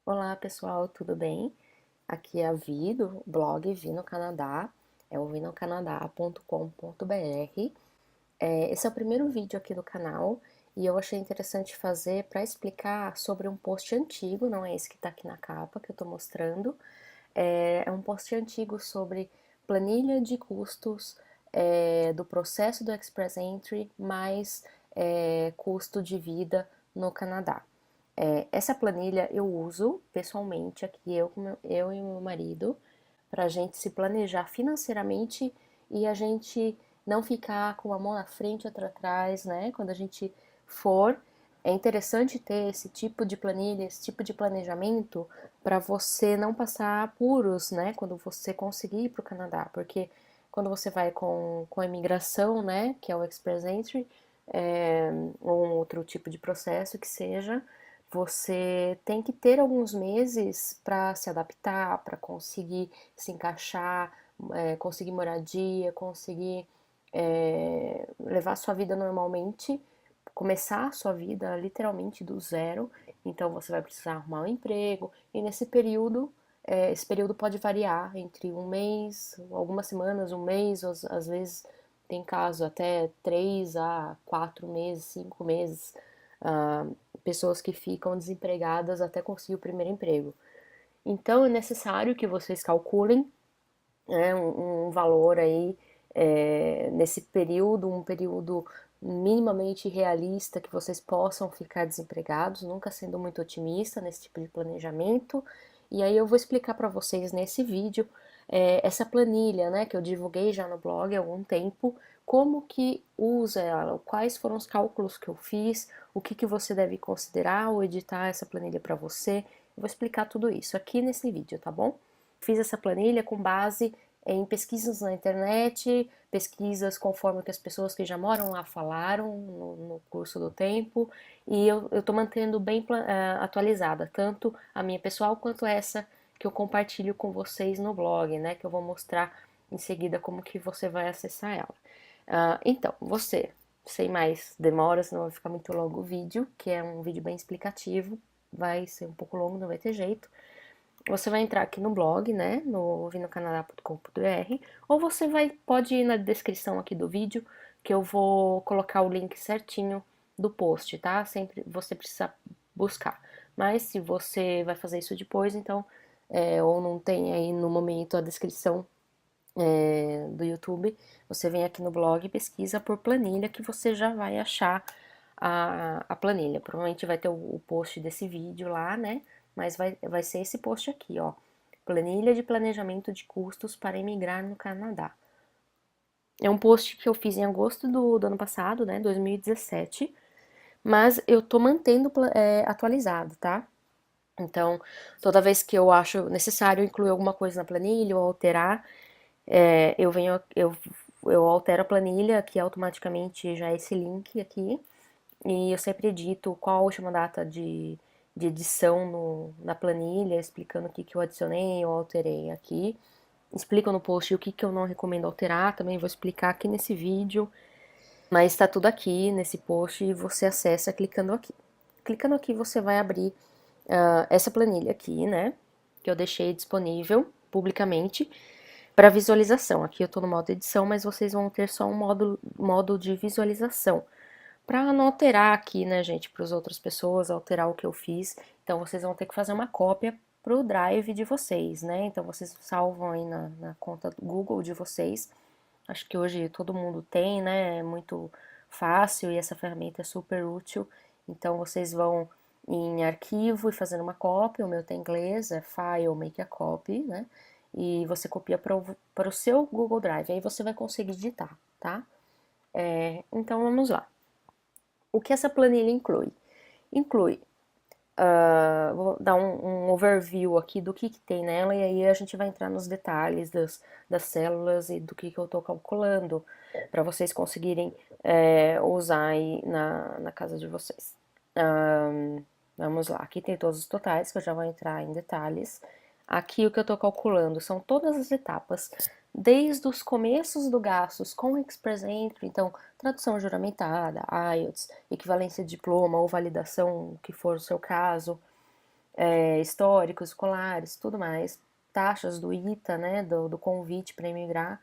Olá pessoal, tudo bem? Aqui é a Vi do blog Vi no Canadá, é o vinocanadá.com.br. Esse é o primeiro vídeo aqui do canal e eu achei interessante fazer para explicar sobre um post antigo, não é esse que está aqui na capa que eu estou mostrando. É um post antigo sobre planilha de custos do processo do Express Entry mais custo de vida no Canadá. Essa planilha eu uso pessoalmente aqui, eu e meu marido, para a gente se planejar financeiramente e a gente não ficar com a mão na frente e outra atrás, né? Quando a gente for, é interessante ter esse tipo de planilha, esse tipo de planejamento para você não passar apuros, né? Quando você conseguir ir para o Canadá, porque quando você vai com a imigração, né? Que é o Express Entry, ou um outro tipo de processo que seja, você tem que ter alguns meses para se adaptar, para conseguir se encaixar, conseguir moradia, conseguir levar a sua vida normalmente, começar a sua vida literalmente do zero. Então você vai precisar arrumar um emprego, e nesse período, esse período pode variar entre um mês, algumas semanas, um mês, às vezes tem caso até 3 a 4 meses, 5 meses. Ah, pessoas que ficam desempregadas até conseguir o primeiro emprego. Então é necessário que vocês calculem, né, um valor aí nesse período, um período minimamente realista que vocês possam ficar desempregados, nunca sendo muito otimista nesse tipo de planejamento. E aí eu vou explicar para vocês nesse vídeo essa planilha, né, que eu divulguei já no blog há algum tempo, como que usa ela, quais foram os cálculos que eu fiz, o que que você deve considerar ao editar essa planilha para você. Eu vou explicar tudo isso aqui nesse vídeo, tá bom? Fiz essa planilha com base em pesquisas na internet, pesquisas conforme que as pessoas que já moram lá falaram no curso do tempo, e eu estou mantendo bem atualizada, tanto a minha pessoal quanto essa que eu compartilho com vocês no blog, né, que eu vou mostrar em seguida como que você vai acessar ela. Então, sem mais demoras, senão vai ficar muito longo o vídeo, que é um vídeo bem explicativo, vai ser um pouco longo, não vai ter jeito. Você vai entrar aqui no blog, né, no vinocanadá.com.br, ou você pode ir na descrição aqui do vídeo, que eu vou colocar o link certinho do post, tá? Sempre você precisa buscar. Mas se você vai fazer isso depois, então, ou não tem aí no momento a descrição do YouTube, você vem aqui no blog e pesquisa por planilha que você já vai achar a planilha. Provavelmente vai ter o post desse vídeo lá, né? Mas vai ser esse post aqui, ó. Planilha de planejamento de custos para imigrar no Canadá. É um post que eu fiz em agosto do ano passado, né? 2017. Mas eu tô mantendo atualizado, tá? Então, toda vez que eu acho necessário incluir alguma coisa na planilha ou alterar, eu altero a planilha aqui automaticamente, já esse link aqui, e eu sempre edito qual a última data de edição na planilha, explicando o que, que eu adicionei ou alterei aqui. Explico no post o que, que eu não recomendo alterar, também vou explicar aqui nesse vídeo, mas está tudo aqui nesse post e você acessa clicando aqui. Clicando aqui você vai abrir essa planilha aqui, né, que eu deixei disponível publicamente para visualização. Aqui eu estou no modo edição, mas vocês vão ter só um modo de visualização. Para não alterar aqui, né, gente, para as outras pessoas, alterar o que eu fiz. Então, vocês vão ter que fazer uma cópia para o Drive de vocês, né? Então, vocês salvam aí na conta do Google de vocês. Acho que hoje todo mundo tem, né? É muito fácil e essa ferramenta é super útil. Então, vocês vão em arquivo e fazendo uma cópia. O meu tem em inglês, é File, Make a Copy, né? E você copia para o seu Google Drive. Aí você vai conseguir digitar, tá? Então, vamos lá. O que essa planilha inclui? Inclui, vou dar um overview aqui do que tem nela e aí a gente vai entrar nos detalhes das células e do que eu estou calculando para vocês conseguirem usar aí na casa de vocês. Vamos lá, aqui tem todos os totais, que eu já vou entrar em detalhes. Aqui o que eu estou calculando são todas as etapas, desde os começos do gastos com Express Entry, então tradução juramentada, IELTS, equivalência de diploma ou validação, o que for o seu caso, históricos, escolares, tudo mais, taxas do ITA, né, do convite para emigrar,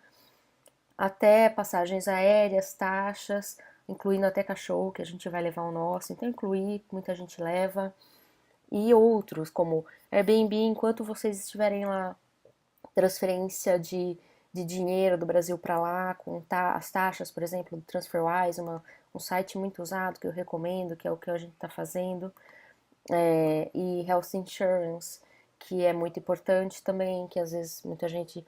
até passagens aéreas, taxas, incluindo até cachorro, que a gente vai levar o nosso, então incluir, muita gente leva, e outros, como Airbnb, enquanto vocês estiverem lá, transferência de dinheiro do Brasil para lá, com as taxas, por exemplo, do TransferWise, um site muito usado que eu recomendo, que é o que a gente está fazendo, e Health Insurance, que é muito importante também, que às vezes muita gente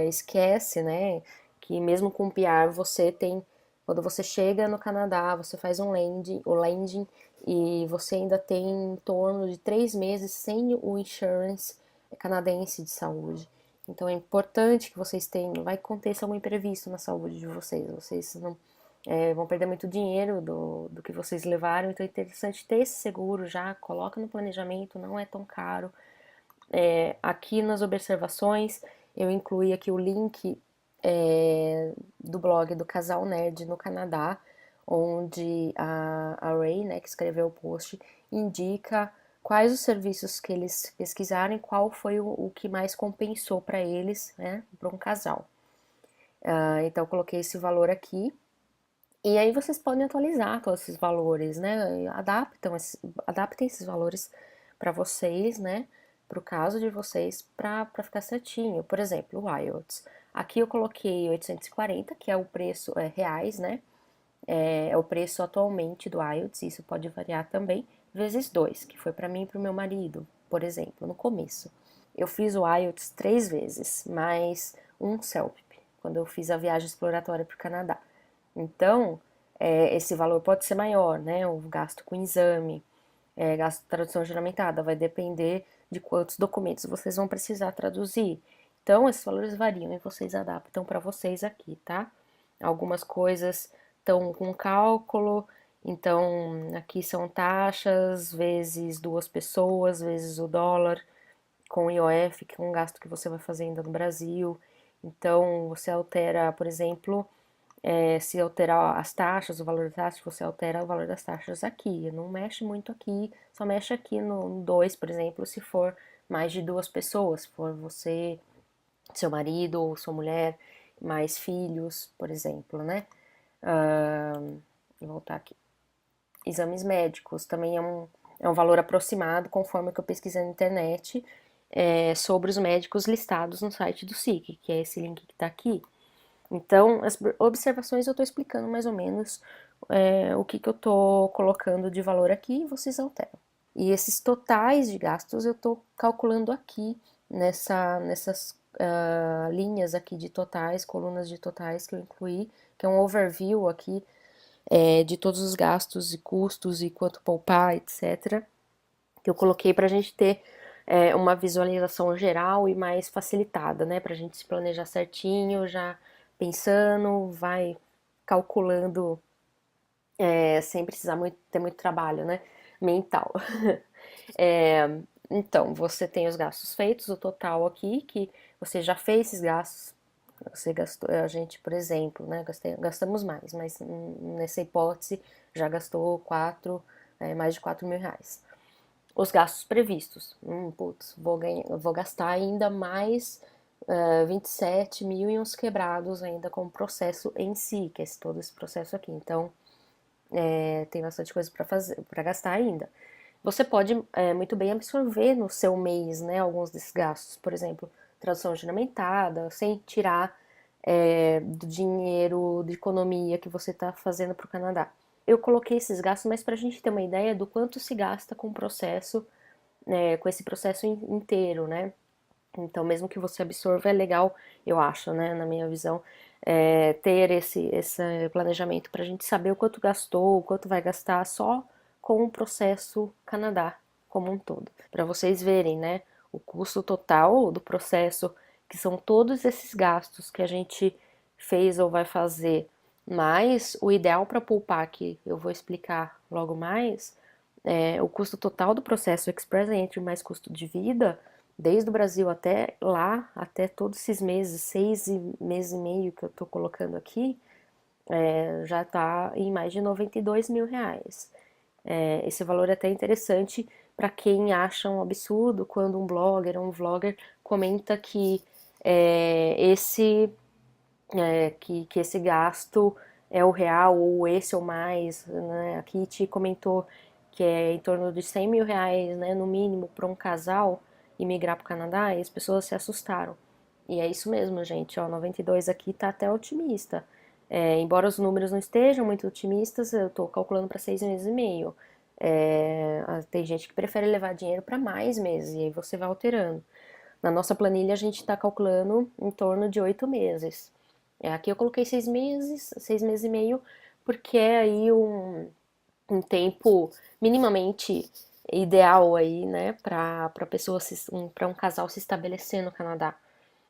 esquece, né? Que mesmo com o PR você tem, quando você chega no Canadá, você faz o landing e você ainda tem em torno de 3 meses sem o insurance canadense de saúde. Então é importante que vocês tenham, vai acontecer algum imprevisto na saúde de vocês não vão perder muito dinheiro do que vocês levaram, então é interessante ter esse seguro já, coloca no planejamento, não é tão caro. Aqui nas observações eu incluí aqui o link do blog do Casal Nerd no Canadá, onde a Ray, né, que escreveu o post, indica quais os serviços que eles pesquisaram e qual foi o que mais compensou para eles, né, para um casal. Então eu coloquei esse valor aqui. E aí vocês podem atualizar todos esses valores, né? Adaptem esses valores para vocês, né? Para o caso de vocês, para ficar certinho. Por exemplo, o IELTS. Aqui eu coloquei 840, que é o preço reais, né? É o preço atualmente do IELTS, isso pode variar também, vezes 2, que foi para mim e para o meu marido, por exemplo, no começo. Eu fiz o IELTS 3 vezes, mais um CELP, quando eu fiz a viagem exploratória para o Canadá. Então, esse valor pode ser maior, né? O gasto com exame, gasto de tradução juramentada, vai depender de quantos documentos vocês vão precisar traduzir. Então, esses valores variam e vocês adaptam para vocês aqui, tá? Algumas coisas estão com cálculo, então aqui são taxas vezes 2 pessoas, vezes o dólar, com o IOF, que é um gasto que você vai fazer ainda no Brasil. Então, você altera, por exemplo, se alterar as taxas, o valor das taxas, você altera o valor das taxas aqui. Não mexe muito aqui, só mexe aqui no 2, por exemplo, se for mais de 2 pessoas, se for você, seu marido ou sua mulher, mais filhos, por exemplo, né? Vou voltar aqui. Exames médicos também é um valor aproximado, conforme o que eu pesquisei na internet, sobre os médicos listados no site do SIC, que é esse link que está aqui. Então, as observações eu estou explicando mais ou menos o que eu estou colocando de valor aqui e vocês alteram. E esses totais de gastos eu estou calculando aqui nessas linhas aqui de totais, colunas de totais que eu incluí, que é um overview aqui de todos os gastos e custos e quanto poupar, etc. Que eu coloquei para a gente ter uma visualização geral e mais facilitada, né? Para a gente se planejar certinho, já pensando, vai calculando, sem precisar ter muito trabalho, né? Mental. Então, você tem os gastos feitos, o total aqui, que você já fez esses gastos. Você gastou, a gente, por exemplo, né, gastamos mais, mas nessa hipótese já gastou mais de 4.000 reais. Os gastos previstos, putz, vou gastar ainda mais 27 mil e uns quebrados ainda com o processo em si, que é todo esse processo aqui. Então, tem bastante coisa para fazer, para gastar ainda. Você pode muito bem absorver no seu mês, né, alguns desses gastos, por exemplo, tradução juramentada, sem tirar do dinheiro de economia que você está fazendo para o Canadá. Eu coloquei esses gastos, mas para a gente ter uma ideia do quanto se gasta com o processo, com esse processo inteiro, né? Então, mesmo que você absorva, é legal, eu acho, né, na minha visão, ter esse planejamento para a gente saber o quanto gastou, o quanto vai gastar só com o processo Canadá como um todo. Para vocês verem, né, o custo total do processo, que são todos esses gastos que a gente fez ou vai fazer, mais o ideal para poupar, que eu vou explicar logo mais, o custo total do processo Express Entry mais custo de vida, desde o Brasil até lá, até todos esses meses, 6 meses e meio que eu tô colocando aqui, já tá em mais de 92.000 reais. Esse valor é até interessante, para quem acha um absurdo quando um blogger ou um vlogger comenta que que esse gasto é o real ou esse ou mais, né? A Kitty comentou que é em torno de 100 mil reais, né, no mínimo, para um casal imigrar para o Canadá, e as pessoas se assustaram. E é isso mesmo, gente, ó, 92 aqui tá até otimista. Embora os números não estejam muito otimistas, eu tô calculando para 6 meses e meio. Tem gente que prefere levar dinheiro para mais meses, e aí você vai alterando. Na nossa planilha a gente está calculando em torno de 8 meses. Aqui eu coloquei 6 meses, 6 meses e meio, porque é aí um tempo minimamente ideal aí, né, para pessoa para um casal se estabelecer no Canadá.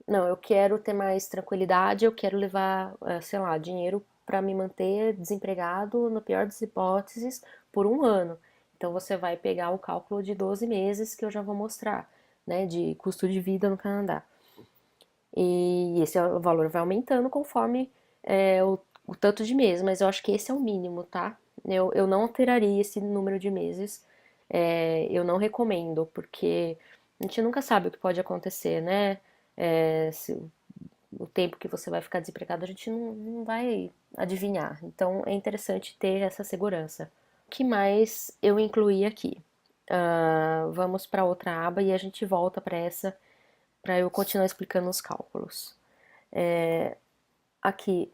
Não, eu quero ter mais tranquilidade, eu quero levar, sei lá, dinheiro para me manter desempregado, na pior das hipóteses, por um ano. Então você vai pegar o cálculo de 12 meses que eu já vou mostrar, né, de custo de vida no Canadá. E esse valor vai aumentando conforme o tanto de meses, mas eu acho que esse é o mínimo, tá? Eu não alteraria esse número de meses, eu não recomendo, porque a gente nunca sabe o que pode acontecer, né? Se o tempo que você vai ficar desempregado a gente não vai adivinhar. Então é interessante ter essa segurança. O que mais eu incluí aqui? Vamos para outra aba e a gente volta para essa para eu continuar explicando os cálculos. Aqui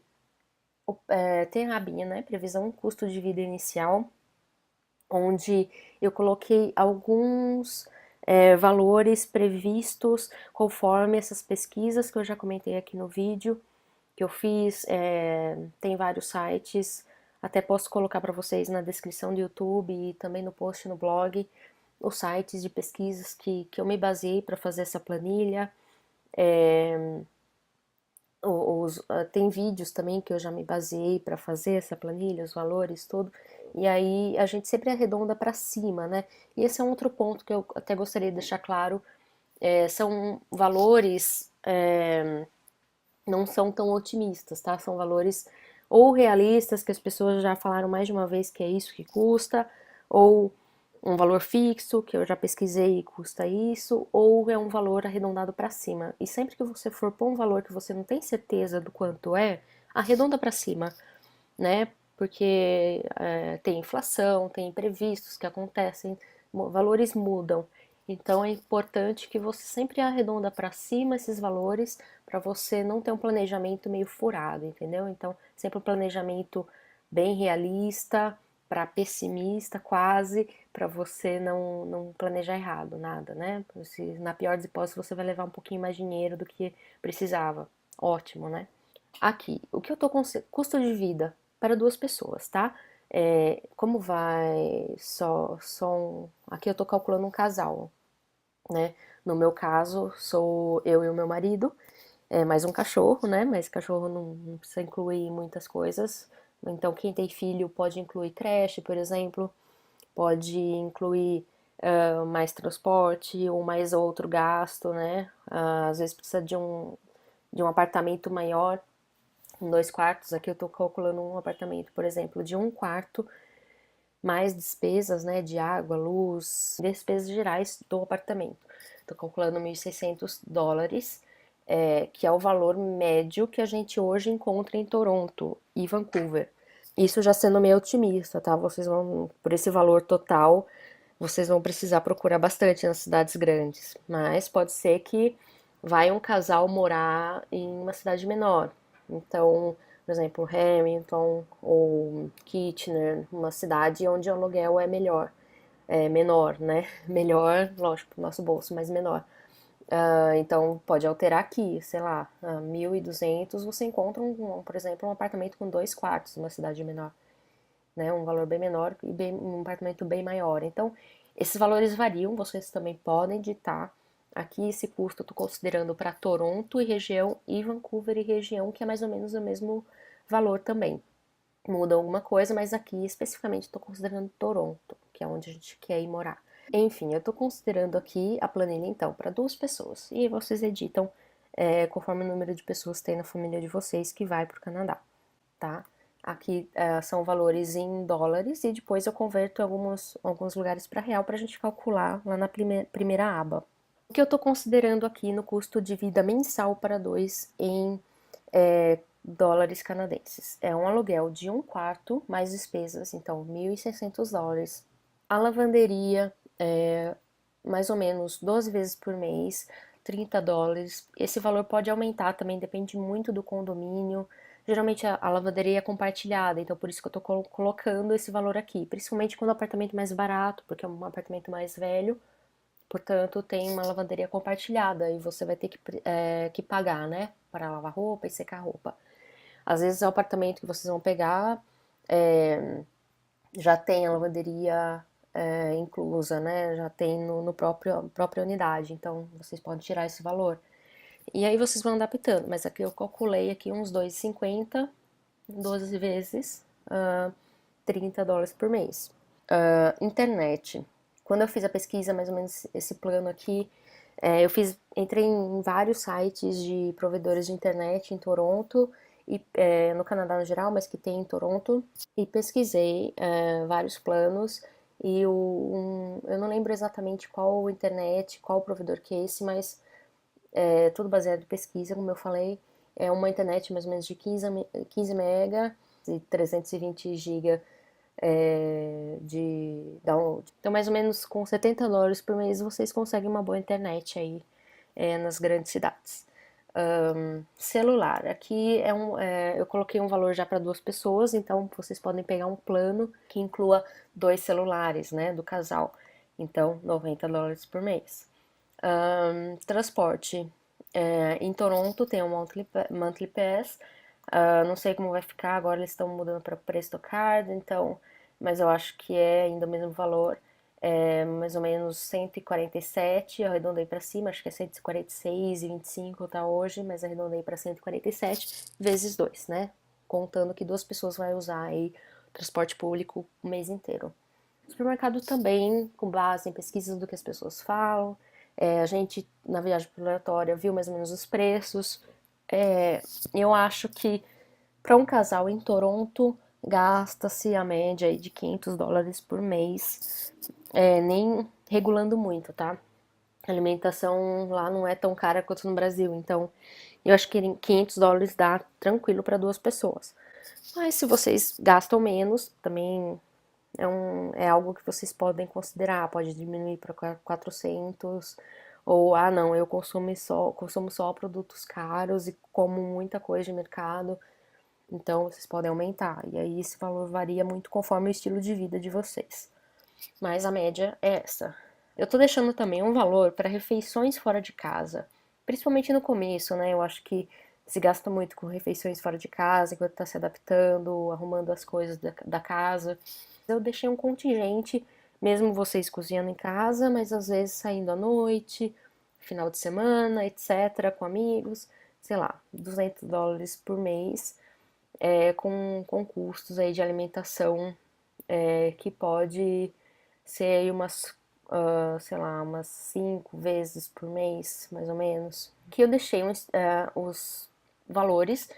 tem a abinha, né? Previsão custo de vida inicial, onde eu coloquei alguns valores previstos conforme essas pesquisas que eu já comentei aqui no vídeo que eu fiz. Tem vários sites, até posso colocar para vocês na descrição do YouTube e também no post no blog os sites de pesquisas que eu me baseei para fazer essa planilha. Tem vídeos também que eu já me baseei para fazer essa planilha, os valores, tudo. E aí a gente sempre arredonda para cima, né? E esse é um outro ponto que eu até gostaria de deixar claro. São valores, não são tão otimistas, tá? São valores ou realistas, que as pessoas já falaram mais de uma vez que é isso que custa, ou um valor fixo, que eu já pesquisei e custa isso, ou é um valor arredondado para cima. E sempre que você for pôr um valor que você não tem certeza do quanto arredonda para cima, né? Porque tem inflação, tem imprevistos que acontecem, valores mudam. Então é importante que você sempre arredonda para cima esses valores para você não ter um planejamento meio furado, entendeu? Então, sempre um planejamento bem realista, para pessimista quase, para você não planejar errado, nada, né? Se, na pior das hipóteses, você vai levar um pouquinho mais de dinheiro do que precisava. Ótimo, né? Aqui, o que eu tô com custo de vida para duas pessoas, tá? Como vai aqui eu tô calculando um casal, né? No meu caso, sou eu e o meu marido, mais um cachorro, né? Mas cachorro não precisa incluir muitas coisas. Então, quem tem filho pode incluir creche, por exemplo, pode incluir mais transporte ou mais outro gasto, né? Às vezes precisa de um apartamento maior, em 2 quartos. Aqui eu tô calculando um apartamento, por exemplo, de 1 quarto, mais despesas, né, de água, luz, despesas gerais do apartamento. Tô calculando US$ 1.600, que é o valor médio que a gente hoje encontra em Toronto e Vancouver. Isso já sendo meio otimista, tá? Vocês vão, por esse valor total, vocês vão precisar procurar bastante nas cidades grandes. Mas pode ser que vai um casal morar em uma cidade menor. Então, por exemplo, Hamilton ou Kitchener, uma cidade onde o aluguel é menor, né? Melhor, lógico, pro nosso bolso, mas menor. Então, pode alterar aqui, sei lá, 1.200 você encontra, por exemplo, um apartamento com 2 quartos numa cidade menor, né? Um valor bem menor e um apartamento bem maior. Então, esses valores variam, vocês também podem ditar. Aqui esse custo eu estou considerando para Toronto e região e Vancouver e região, que é mais ou menos o mesmo valor também. Muda alguma coisa, mas aqui especificamente estou considerando Toronto, que é onde a gente quer ir morar. Enfim, eu estou considerando aqui a planilha então para duas pessoas. E vocês editam conforme o número de pessoas que tem na família de vocês que vai para o Canadá, tá? Aqui são valores em dólares e depois eu converto alguns lugares para real para a gente calcular lá na primeira aba. O que eu estou considerando aqui no custo de vida mensal para dois em dólares canadenses? É um aluguel de um quarto mais despesas, então $1.600. A lavanderia mais ou menos 12 vezes por mês, $30. Esse valor pode aumentar também, depende muito do condomínio. Geralmente a lavanderia é compartilhada, então por isso que eu tô colocando esse valor aqui. Principalmente quando o apartamento é mais barato, porque é um apartamento mais velho, portanto tem uma lavanderia compartilhada e você vai ter que pagar, né? Para lavar roupa e secar roupa. Às vezes o apartamento que vocês vão pegar já tem a lavanderia inclusa, né? Já tem no própria unidade, então vocês podem tirar esse valor. E aí vocês vão adaptando, mas aqui eu calculei aqui uns 2,50, 12 vezes, $30 por mês. Internet. Quando eu fiz a pesquisa, mais ou menos esse plano aqui, entrei em vários sites de provedores de internet em Toronto e no Canadá no geral, mas que tem em Toronto, e pesquisei vários planos e eu não lembro exatamente qual internet, qual provedor que é esse, mas tudo baseado em pesquisa, como eu falei, é uma internet mais ou menos de 15 mega e 320 GB de download. Então, mais ou menos com $70 por mês, vocês conseguem uma boa internet aí nas grandes cidades. Celular, aqui eu coloquei um valor já para duas pessoas, então vocês podem pegar um plano que inclua dois celulares, né, do casal. Então, $90 por mês. Transporte. Em Toronto tem um monthly pass. Não sei como vai ficar, agora eles estão mudando para Presto Card, então, mas eu acho que é ainda o mesmo valor. Mais ou menos 147, eu arredondei para cima, acho que é 146,25 tá hoje, mas arredondei para 147 vezes 2, né? Contando que duas pessoas vão usar aí o transporte público o mês inteiro. Supermercado também, com base em pesquisas do que as pessoas falam. A gente, na viagem exploratória, viu mais ou menos os preços. Eu acho que para um casal em Toronto, gasta-se a média aí de $500 por mês, nem regulando muito, tá? A alimentação lá não é tão cara quanto no Brasil, então eu acho que $500 dá tranquilo para duas pessoas. Mas se vocês gastam menos, também é algo que vocês podem considerar, pode diminuir para 400, ou, não, eu consumo só produtos caros e como muita coisa de mercado, então vocês podem aumentar. E aí esse valor varia muito conforme o estilo de vida de vocês. Mas a média é essa. Eu tô deixando também um valor para refeições fora de casa, principalmente no começo, né? Eu acho que se gasta muito com refeições fora de casa, enquanto tá se adaptando, arrumando as coisas da casa. Eu deixei um contingente, mesmo vocês cozinhando em casa, mas às vezes saindo à noite, final de semana, etc., com amigos, sei lá, $200 por mês, com custos aí de alimentação que pode ser aí sei lá, umas 5 vezes por mês, mais ou menos. Que eu deixei os valores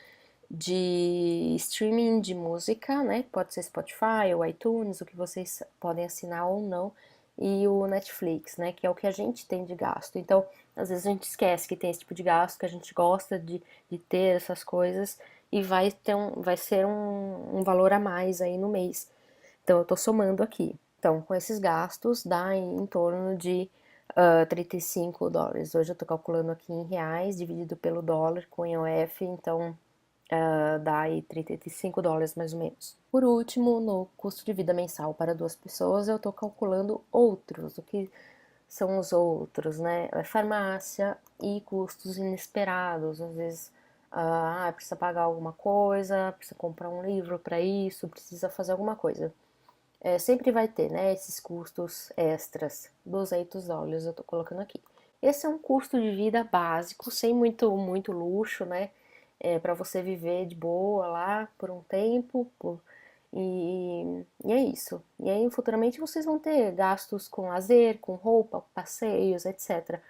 de streaming de música, né? Pode ser Spotify ou iTunes, o que vocês podem assinar ou não, e o Netflix, né? Que é o que a gente tem de gasto. Então, às vezes a gente esquece que tem esse tipo de gasto, que a gente gosta de ter essas coisas, e vai ser um valor a mais aí no mês. Então, eu tô somando aqui. Então, com esses gastos, dá em torno de $35. Hoje eu tô calculando aqui em reais, dividido pelo dólar com IOF, então dá aí $35 mais ou menos. Por último, no custo de vida mensal para duas pessoas, eu tô calculando outros. O que são os outros, né? Farmácia e custos inesperados. Às vezes, precisa pagar alguma coisa, precisa comprar um livro para isso, precisa fazer alguma coisa. Sempre vai ter, né, esses custos extras, $200 eu tô colocando aqui. Esse é um custo de vida básico, sem muito luxo, né, para você viver de boa lá por um tempo, e é isso. E aí, futuramente, vocês vão ter gastos com lazer, com roupa, passeios, etc.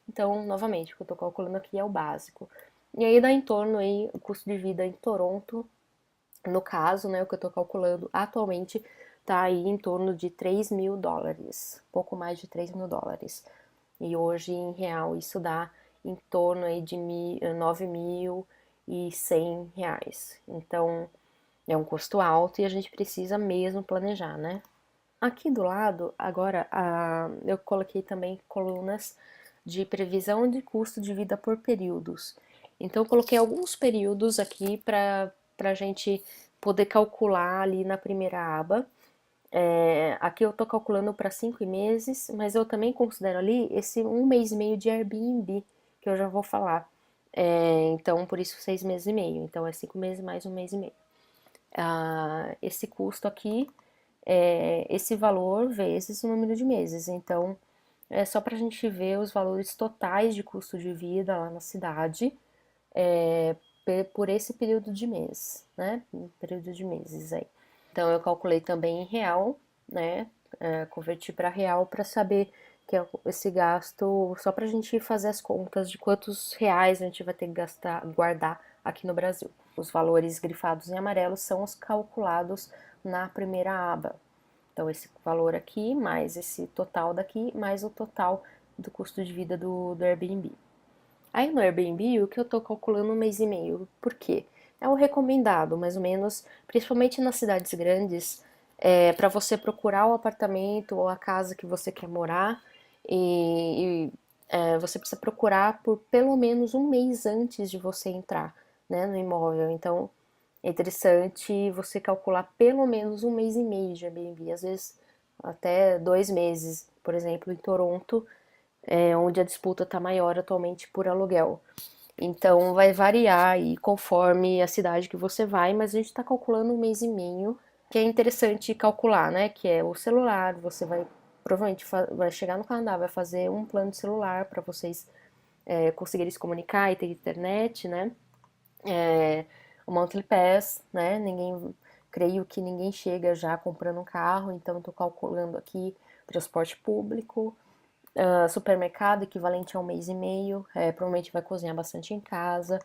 Então, novamente, o que eu tô calculando aqui é o básico. E aí dá em torno aí, o custo de vida em Toronto No caso, né, o que eu tô calculando atualmente tá aí em torno de US$ 3.000, pouco mais de US$ 3.000. E hoje em real isso dá em torno aí de R$ 9.100. Então é um custo alto e a gente precisa mesmo planejar, né? Aqui do lado, agora, eu coloquei também colunas de previsão de custo de vida por períodos. Então, eu coloquei alguns períodos aqui para a gente poder calcular ali na primeira aba. Aqui eu estou calculando para 5 meses, mas eu também considero ali esse 1 mês e meio de Airbnb, que eu já vou falar. Então, por isso 6 meses e meio. Então, é 5 meses mais 1 mês e meio. Esse custo aqui esse valor vezes o número de meses. Então, é só para a gente ver os valores totais de custo de vida lá na cidade é, por esse período de mês, né? Período de meses aí. Então, eu calculei também em real, né? Converti para real para saber que esse gasto, só para a gente fazer as contas de quantos reais a gente vai ter que gastar, guardar aqui no Brasil. Os valores grifados em amarelo são os calculados na primeira aba. Então, esse valor aqui, mais esse total daqui, mais o total do custo de vida do Airbnb. Aí no Airbnb, o que eu tô calculando 1 mês e meio, por quê? É o recomendado, mais ou menos, principalmente nas cidades grandes, para você procurar o apartamento ou a casa que você quer morar, você precisa procurar por pelo menos 1 mês antes de você entrar, né, no imóvel. Então, é interessante você calcular pelo menos 1 mês e meio de Airbnb, às vezes até 2 meses, por exemplo, em Toronto, onde a disputa está maior atualmente por aluguel. Então vai variar aí conforme a cidade que você vai, mas a gente está calculando 1 mês e meio, que é interessante calcular, né? Que é o celular, você vai provavelmente vai chegar no Canadá, vai fazer um plano de celular para vocês conseguirem se comunicar e ter internet, né? O Monthly Pass, né? Creio que ninguém chega já comprando um carro, então estou calculando aqui transporte público, supermercado equivalente a 1 mês e meio, provavelmente vai cozinhar bastante em casa,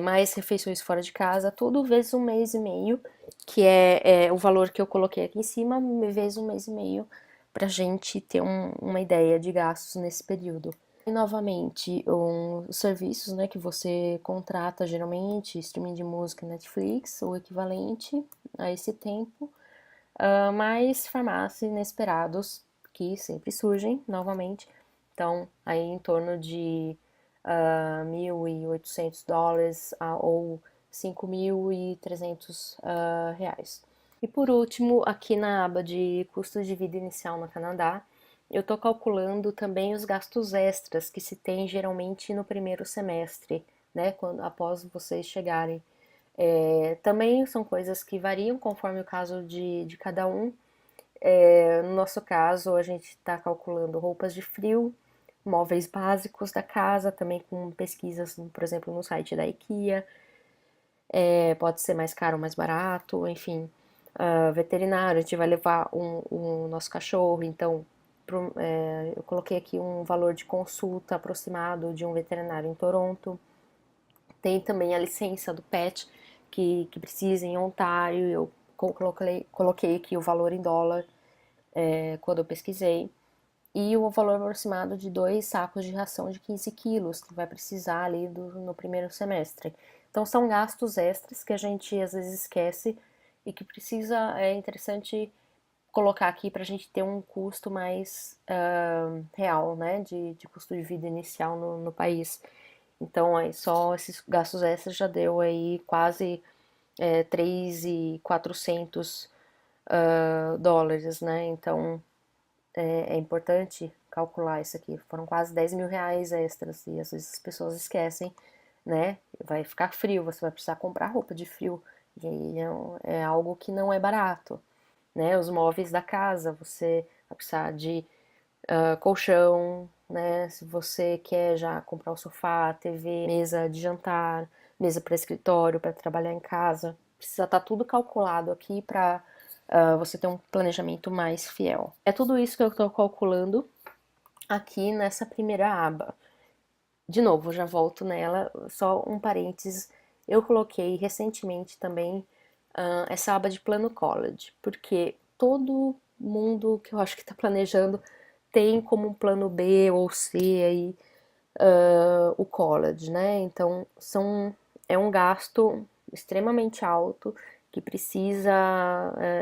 mais refeições fora de casa, tudo vezes 1 mês e meio, que é o valor que eu coloquei aqui em cima, vezes 1 mês e meio, pra gente ter uma ideia de gastos nesse período. E novamente, os serviços, né, que você contrata geralmente, streaming de música, Netflix, ou equivalente a esse tempo, mais farmácia inesperados que sempre surgem novamente. Então, aí em torno de US$ 1.800 ou R$ 5.300 reais. E por último, aqui na aba de custo de vida inicial no Canadá, eu estou calculando também os gastos extras que se tem geralmente no primeiro semestre, né, após vocês chegarem. Também são coisas que variam conforme o caso de cada um. No nosso caso, a gente está calculando roupas de frio, móveis básicos da casa, também com pesquisas, por exemplo, no site da IKEA. Pode ser mais caro ou mais barato, enfim. Veterinário, a gente vai levar o nosso cachorro, então eu coloquei aqui um valor de consulta aproximado de um veterinário em Toronto. Tem também a licença do pet que precisa em Ontário, eu coloquei aqui o valor em dólar quando eu pesquisei. E o valor aproximado de 2 sacos de ração de 15 quilos, que vai precisar ali no primeiro semestre. Então são gastos extras que a gente às vezes esquece e que é interessante colocar aqui para a gente ter um custo mais real, né, de custo de vida inicial no país. Então aí só esses gastos extras já deu aí quase 3.400 dólares, né? Então é importante calcular isso aqui. Foram quase R$ 10.000 extras e às vezes as pessoas esquecem, né? Vai ficar frio, você vai precisar comprar roupa de frio e aí é algo que não é barato, né? Os móveis da casa, você vai precisar de colchão, né? Se você quer já comprar o sofá, TV, mesa de jantar, mesa para escritório, para trabalhar em casa, precisa estar tudo calculado aqui para você ter um planejamento mais fiel. É tudo isso que eu estou calculando aqui nessa primeira aba. De novo, já volto nela, só um parênteses. Eu coloquei recentemente também essa aba de plano college, porque todo mundo que eu acho que está planejando tem como um plano B ou C aí o college, né? Então é um gasto extremamente alto que precisa,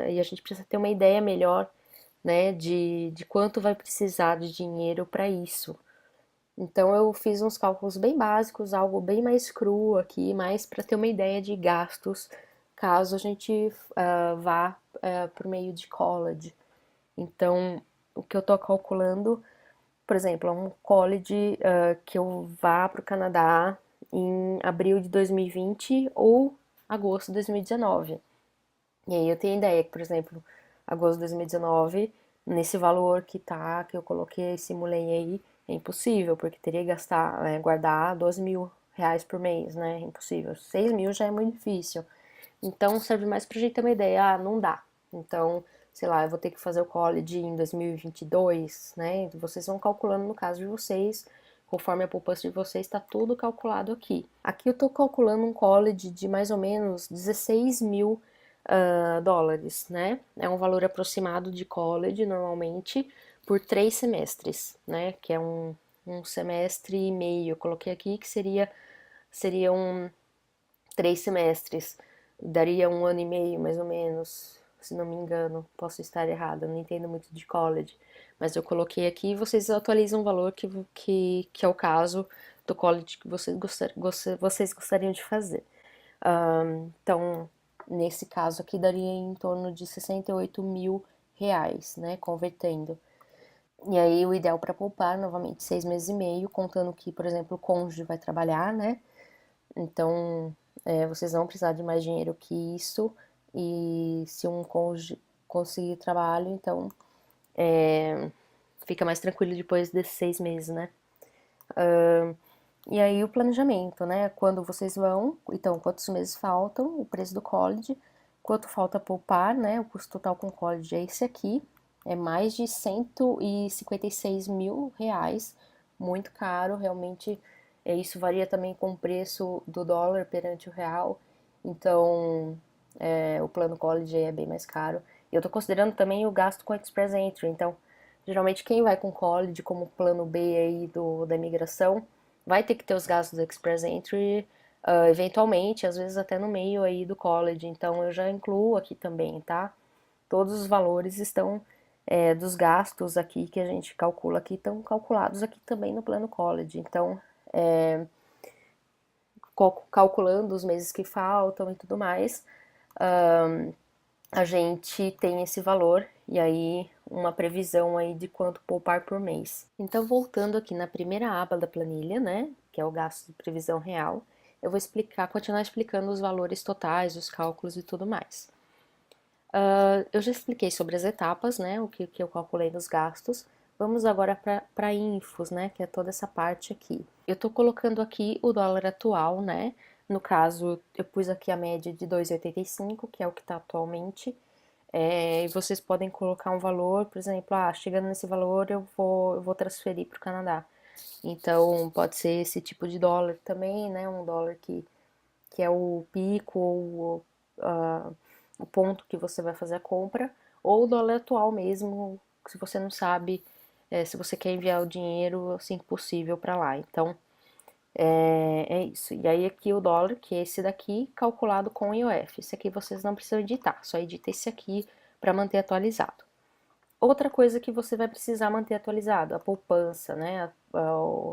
e a gente precisa ter uma ideia melhor, né, de quanto vai precisar de dinheiro para isso. Então eu fiz uns cálculos bem básicos, algo bem mais cru aqui, mais para ter uma ideia de gastos caso a gente vá por meio de college. Então, o que eu estou calculando, por exemplo, é um college que eu vá para o Canadá em abril de 2020 ou agosto de 2019. E aí eu tenho ideia que, por exemplo, agosto de 2019, nesse valor que tá, que eu coloquei, simulei aí, é impossível, porque teria que gastar, guardar 12 mil reais por mês, né? É impossível. 6 mil já é muito difícil. Então serve mais pra gente ter uma ideia, não dá. Então, sei lá, eu vou ter que fazer o college em 2022, né? Vocês vão calculando no caso de vocês, conforme a poupança de vocês, está tudo calculado aqui. Aqui eu tô calculando um college de mais ou menos 16 mil dólares, né? É um valor aproximado de college, normalmente, por 3 semestres, né? Que é um semestre e meio. Eu coloquei aqui que seriam 3 semestres. Daria 1 ano e meio, mais ou menos, se não me engano. Posso estar errada, não entendo muito de college. Mas eu coloquei aqui e vocês atualizam o valor que é o caso do college que vocês gostariam de fazer. Então, nesse caso aqui, daria em torno de 68 mil reais, né? Convertendo. E aí, o ideal para poupar, novamente, 6 meses e meio, contando que, por exemplo, o cônjuge vai trabalhar, né? Então, vocês vão precisar de mais dinheiro que isso. E se um cônjuge conseguir trabalho, então fica mais tranquilo depois desses 6 meses, né? E aí o planejamento, né? Quando vocês vão, então quantos meses faltam, o preço do college, quanto falta poupar, né? O custo total com o college é esse aqui, é mais de 156 mil reais, muito caro, realmente. Isso varia também com o preço do dólar perante o real, então o plano college é bem mais caro. E eu tô considerando também o gasto com Express Entry, então geralmente quem vai com college como plano B aí da imigração vai ter que ter os gastos do Express Entry, eventualmente, às vezes até no meio aí do college. Então eu já incluo aqui também, tá? Todos os valores estão dos gastos aqui que a gente calcula aqui estão calculados aqui também no plano college. Então, calculando os meses que faltam e tudo mais, a gente tem esse valor e aí uma previsão aí de quanto poupar por mês. Então, voltando aqui na primeira aba da planilha, né, que é o gasto de previsão real, eu vou continuar explicando os valores totais, os cálculos e tudo mais. Eu já expliquei sobre as etapas, né, o que eu calculei nos gastos. Vamos agora para infos, né, que é toda essa parte aqui. Eu tô colocando aqui o dólar atual, né, no caso eu pus aqui a média de 2,85, que é o que está atualmente, e vocês podem colocar um valor, por exemplo, chegando nesse valor eu vou transferir para o Canadá. Então pode ser esse tipo de dólar também, né, um dólar que é o pico ou o ponto que você vai fazer a compra, ou o dólar atual mesmo, se você não sabe se você quer enviar o dinheiro assim que possível para lá. Então, é isso. E aí aqui o dólar, que é esse daqui, calculado com IOF. Esse aqui vocês não precisam editar, só edita esse aqui para manter atualizado. Outra coisa que você vai precisar manter atualizado, a poupança, né?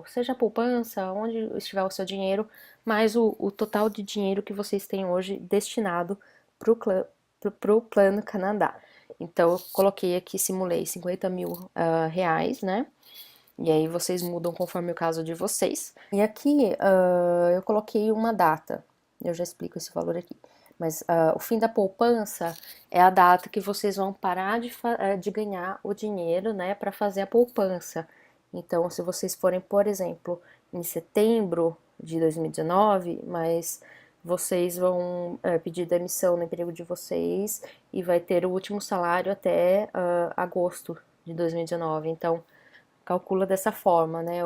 Seja a poupança, onde estiver o seu dinheiro, mais o total de dinheiro que vocês têm hoje destinado para o Plano Canadá. Então, eu coloquei aqui, simulei 50 mil reais, né? E aí vocês mudam conforme o caso de vocês. E aqui eu coloquei uma data, eu já explico esse valor aqui. Mas o fim da poupança é a data que vocês vão parar de ganhar o dinheiro, né, para fazer a poupança. Então, se vocês forem, por exemplo, em setembro de 2019, mas vocês vão pedir demissão no emprego de vocês e vai ter o último salário até agosto de 2019. Então, calcula dessa forma, né?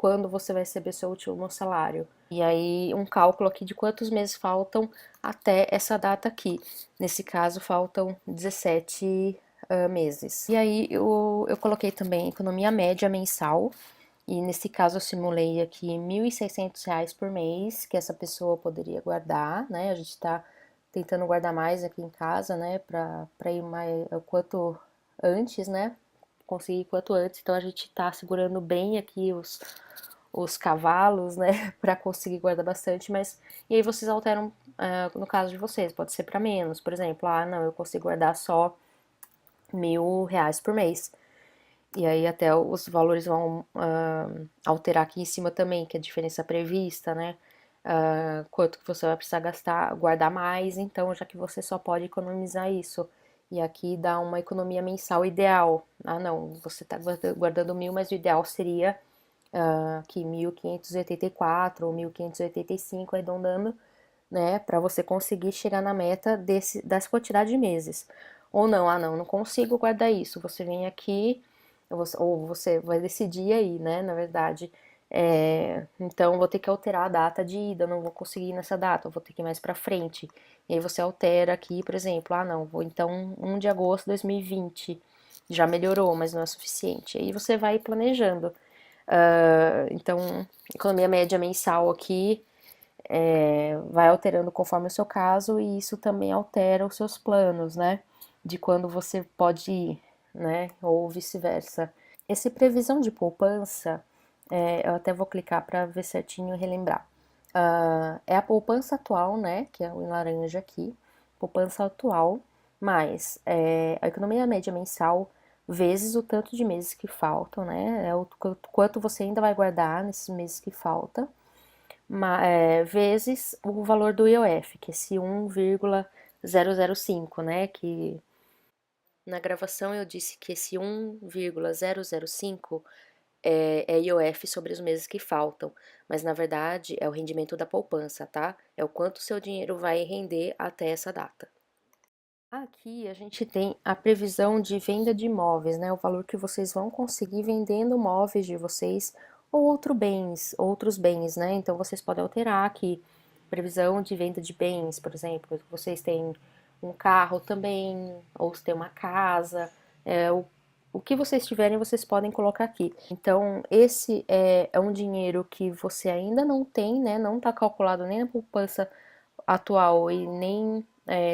quando você vai receber seu último salário. E aí um cálculo aqui de quantos meses faltam até essa data aqui. Nesse caso faltam 17 meses. E aí eu coloquei também economia média mensal. E nesse caso eu simulei aqui R$ 1.600 por mês que essa pessoa poderia guardar, né? A gente tá tentando guardar mais aqui em casa, né? Pra ir mais o quanto antes, né? Conseguir quanto antes. Então a gente tá segurando bem aqui os cavalos, né? Pra conseguir guardar bastante, mas. E aí vocês alteram no caso de vocês, pode ser pra menos, por exemplo, não, eu consigo guardar só R$ 1.000 por mês. E aí até os valores vão alterar aqui em cima também, que é a diferença prevista, né? Quanto que você vai precisar gastar, guardar mais, então já que você só pode economizar isso. E aqui dá uma economia mensal ideal. Não, você está guardando 1.000, mas o ideal seria aqui 1.584 ou 1.585, arredondando, né? Para você conseguir chegar na meta dessa quantidade de meses. Ou não consigo guardar isso. Você vem aqui ou você vai decidir aí, né, na verdade. Então, vou ter que alterar a data de ida, não vou conseguir ir nessa data, vou ter que ir mais pra frente. E aí você altera aqui, por exemplo, não, vou então 1 de agosto de 2020. Já melhorou, mas não é suficiente. Aí você vai planejando. Então, economia média mensal aqui vai alterando conforme o seu caso e isso também altera os seus planos, né? De quando você pode ir, né? Ou vice-versa. Esse previsão de poupança, eu até vou clicar para ver certinho e relembrar. É a poupança atual, né? Que é o em laranja aqui. Poupança atual, mais a economia média mensal, vezes o tanto de meses que faltam, né? É o quanto você ainda vai guardar nesses meses que faltam vezes o valor do IOF, que é esse 1,005, né? Que na gravação eu disse que esse 1,005 é IOF sobre os meses que faltam, mas na verdade é o rendimento da poupança, tá? É o quanto seu dinheiro vai render até essa data. Aqui a gente tem a previsão de venda de imóveis, né? O valor que vocês vão conseguir vendendo móveis de vocês ou outros bens, né? Então vocês podem alterar aqui previsão de venda de bens, por exemplo, vocês têm um carro também, ou se tem uma casa, o que vocês tiverem vocês podem colocar aqui. Então esse é um dinheiro que você ainda não tem, né? Não está calculado nem na poupança atual e nem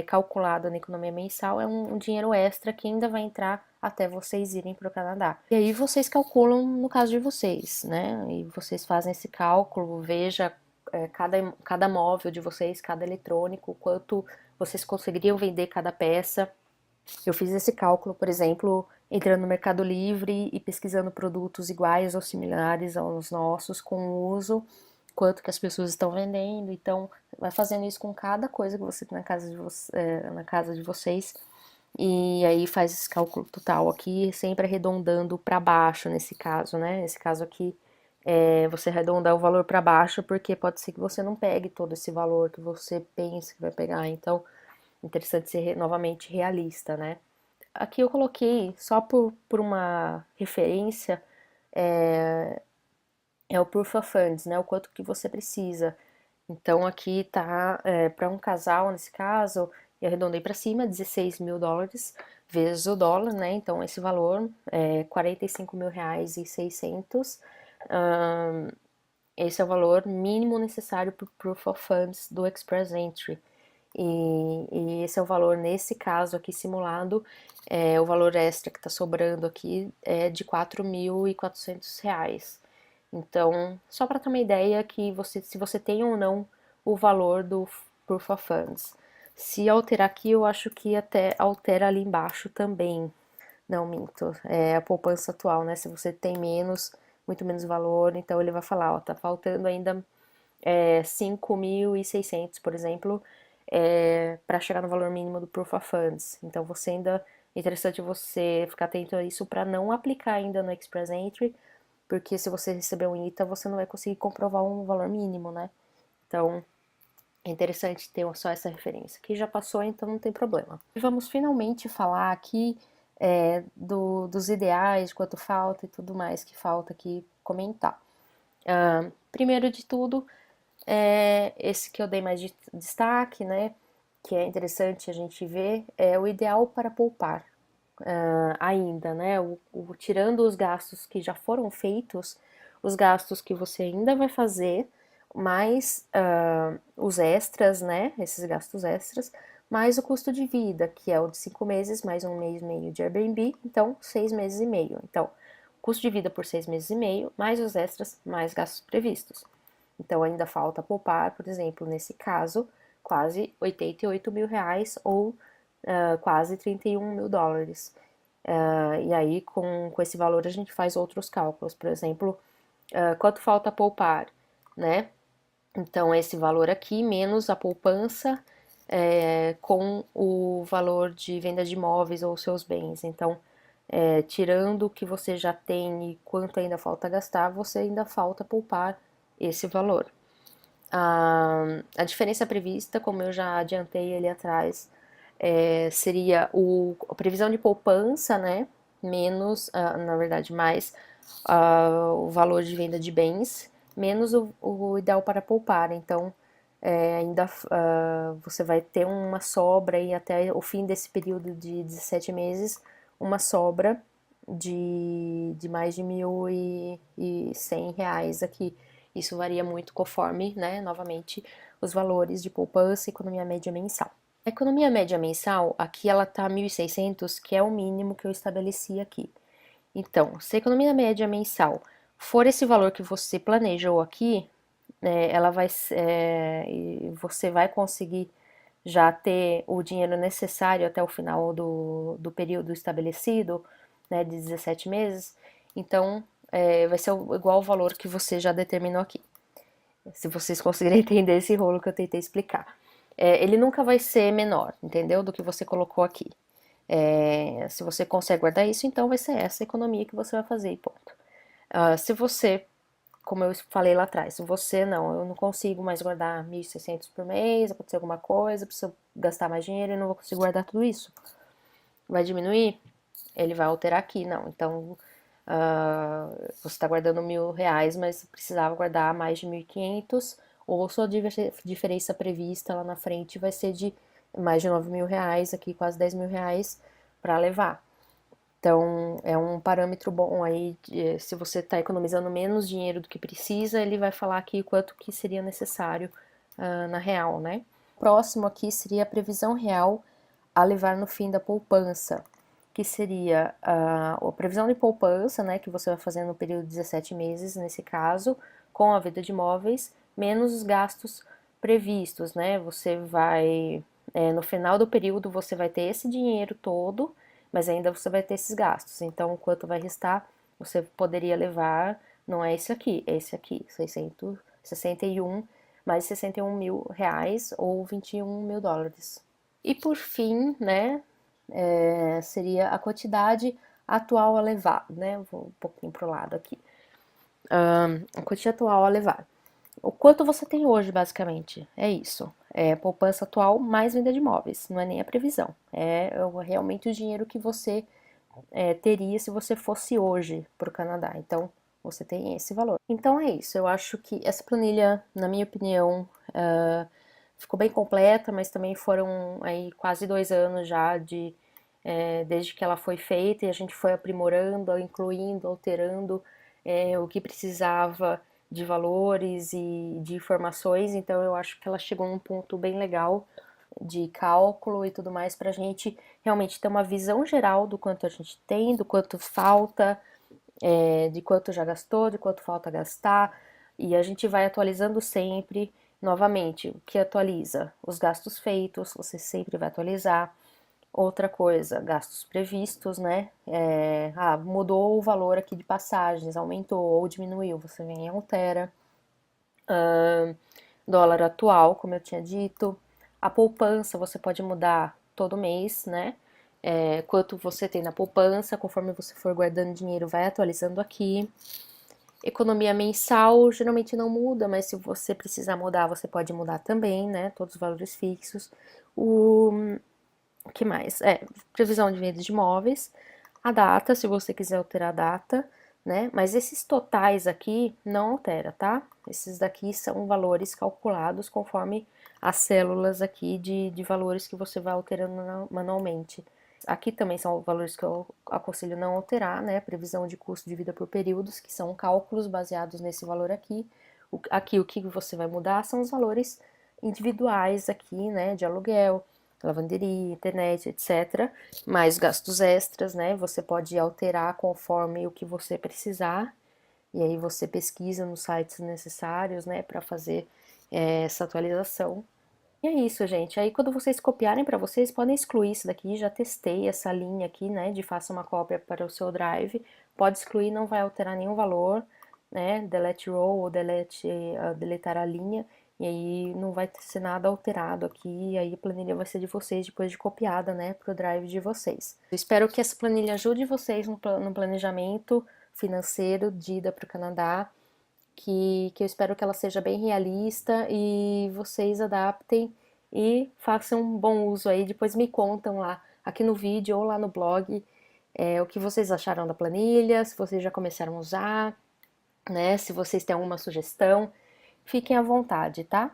calculado na economia mensal, é um dinheiro extra que ainda vai entrar até vocês irem para o Canadá. E aí vocês calculam no caso de vocês, né? E vocês fazem esse cálculo, veja cada móvel de vocês, cada eletrônico, quanto vocês conseguiriam vender cada peça. Eu fiz esse cálculo, por exemplo, entrando no Mercado Livre e pesquisando produtos iguais ou similares aos nossos com o uso, quanto que as pessoas estão vendendo. Então, vai fazendo isso com cada coisa que você tem na casa de vocês. E aí faz esse cálculo total aqui, sempre arredondando para baixo nesse caso, né? Nesse caso aqui, você arredondar o valor para baixo, porque pode ser que você não pegue todo esse valor que você pensa que vai pegar. Então, interessante ser novamente realista, né? Aqui eu coloquei, só por uma referência, é o Proof of Funds, né? O quanto que você precisa. Então aqui tá, para um casal, nesse caso, eu arredondei para cima, US$ 16.000 vezes o dólar, né? Então esse valor é R$ 45.600. Esse é o valor mínimo necessário para o Proof of Funds do Express Entry. E esse é o valor, nesse caso aqui simulado, o valor extra que está sobrando aqui é de R$ 4.400. Então, só para ter uma ideia que se você tem ou não o valor do Proof of Funds. Se alterar aqui, eu acho que até altera ali embaixo também. Não, minto. É a poupança atual, né? Se você tem menos, muito menos valor, então ele vai falar, ó, tá faltando ainda 5.600, por exemplo, para chegar no valor mínimo do Proof of Funds. Então você ainda é interessante você ficar atento a isso para não aplicar ainda no Express Entry, porque se você receber um ITA, você não vai conseguir comprovar um valor mínimo, né? Então é interessante ter só essa referência. Que já passou, então não tem problema. E vamos finalmente falar aqui dos ideais, quanto falta e tudo mais que falta aqui comentar. Primeiro de tudo, é esse que eu dei mais destaque, né? Que é interessante a gente ver, é o ideal para poupar ainda, né? Tirando os gastos que já foram feitos, os gastos que você ainda vai fazer, mais os extras, né? Esses gastos extras, mais o custo de vida, que é o de 5 meses, mais um mês e meio de Airbnb, então 6 meses e meio. Então, custo de vida por 6 meses e meio, mais os extras, mais gastos previstos. Então, ainda falta poupar, por exemplo, nesse caso, quase 88 mil reais ou quase 31 mil dólares. E aí, com esse valor, a gente faz outros cálculos. Por exemplo, quanto falta poupar, né? Então, esse valor aqui, menos a poupança com o valor de venda de imóveis ou seus bens. Então, tirando o que você já tem e quanto ainda falta gastar, você ainda falta poupar esse valor. A diferença prevista, como eu já adiantei ali atrás, seria a previsão de poupança, né? Menos, na verdade, mais o valor de venda de bens, menos o ideal para poupar. Então, ainda você vai ter uma sobra aí até o fim desse período de 17 meses, uma sobra de mais de 1.100 reais aqui. Isso varia muito conforme, né, novamente, os valores de poupança e economia média mensal. A economia média mensal, aqui ela tá 1.600, que é o mínimo que eu estabeleci aqui. Então, se a economia média mensal for esse valor que você planejou aqui, ela vai, você vai conseguir já ter o dinheiro necessário até o final do período estabelecido, né, de 17 meses. Então, vai ser igual ao valor que você já determinou aqui. Se vocês conseguirem entender esse rolo que eu tentei explicar. Ele nunca vai ser menor, entendeu? Do que você colocou aqui. Se você consegue guardar isso, então vai ser essa economia que você vai fazer e ponto. Se você, como eu falei lá atrás, se você não, eu não consigo mais guardar 1.600 por mês, aconteceu alguma coisa, preciso gastar mais dinheiro e não vou conseguir guardar tudo isso. Vai diminuir? Ele vai alterar aqui, não. Então, você está guardando 1.000 reais, mas precisava guardar mais de 1.500, ou sua diferença prevista lá na frente vai ser de mais de 9.000 reais, aqui quase 10.000 reais para levar. Então, é um parâmetro bom aí, se você está economizando menos dinheiro do que precisa, ele vai falar aqui quanto que seria necessário na real, né? Próximo aqui seria a previsão real a levar no fim da poupança, que seria a previsão de poupança, né, que você vai fazer no período de 17 meses, nesse caso, com a venda de imóveis, menos os gastos previstos, né? Você vai, no final do período, você vai ter esse dinheiro todo, mas ainda você vai ter esses gastos. Então, o quanto vai restar, você poderia levar, não é esse aqui, é esse aqui, 661, mais 61 mil reais ou 21 mil dólares. E por fim, né, seria a quantidade atual a levar, né? Vou um pouquinho pro lado aqui. A quantia atual a levar. O quanto você tem hoje, basicamente, é isso. É poupança atual mais venda de imóveis, não é nem a previsão. Realmente o dinheiro que você teria se você fosse hoje para o Canadá. Então, você tem esse valor. Então é isso. Eu acho que essa planilha, na minha opinião, ficou bem completa, mas também foram aí quase 2 anos já desde que ela foi feita e a gente foi aprimorando, incluindo, alterando o que precisava de valores e de informações. Então eu acho que ela chegou num ponto bem legal de cálculo e tudo mais para a gente realmente ter uma visão geral do quanto a gente tem, do quanto falta, de quanto já gastou, de quanto falta gastar, e a gente vai atualizando sempre. Novamente, o que atualiza? Os gastos feitos, você sempre vai atualizar. Outra coisa, gastos previstos, né? Mudou o valor aqui de passagens, aumentou ou diminuiu, você vem e altera. Dólar atual, como eu tinha dito. A poupança você pode mudar todo mês, né? Quanto você tem na poupança, conforme você for guardando dinheiro, vai atualizando aqui. Economia mensal geralmente não muda, mas se você precisar mudar, você pode mudar também, né? Todos os valores fixos. O que mais? Previsão de venda de imóveis. A data, se você quiser alterar a data. né? Mas esses totais aqui não altera, tá? Esses daqui são valores calculados conforme as células aqui de valores que você vai alterando manualmente. Aqui também são valores que eu aconselho não alterar, né? Previsão de custo de vida por períodos, que são cálculos baseados nesse valor aqui. Aqui o que você vai mudar são os valores individuais aqui, né? De aluguel, lavanderia, internet, etc. Mais gastos extras, né? Você pode alterar conforme o que você precisar. E aí você pesquisa nos sites necessários, né? Para fazer essa atualização. E é isso, gente. Aí quando vocês copiarem para vocês, podem excluir isso daqui. Já testei essa linha aqui, né, de faça uma cópia para o seu Drive. Pode excluir, não vai alterar nenhum valor, né? Delete row ou deletar a linha. E aí não vai ser nada alterado aqui. E aí a planilha vai ser de vocês depois de copiada, né, para o Drive de vocês. Eu espero que essa planilha ajude vocês no planejamento financeiro de ida para o Canadá. Que eu espero que ela seja bem realista e vocês adaptem e façam um bom uso aí. Depois me contam lá, aqui no vídeo ou lá no blog, o que vocês acharam da planilha, se vocês já começaram a usar, né? Se vocês têm alguma sugestão, fiquem à vontade, tá?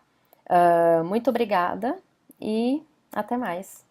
Muito obrigada e até mais.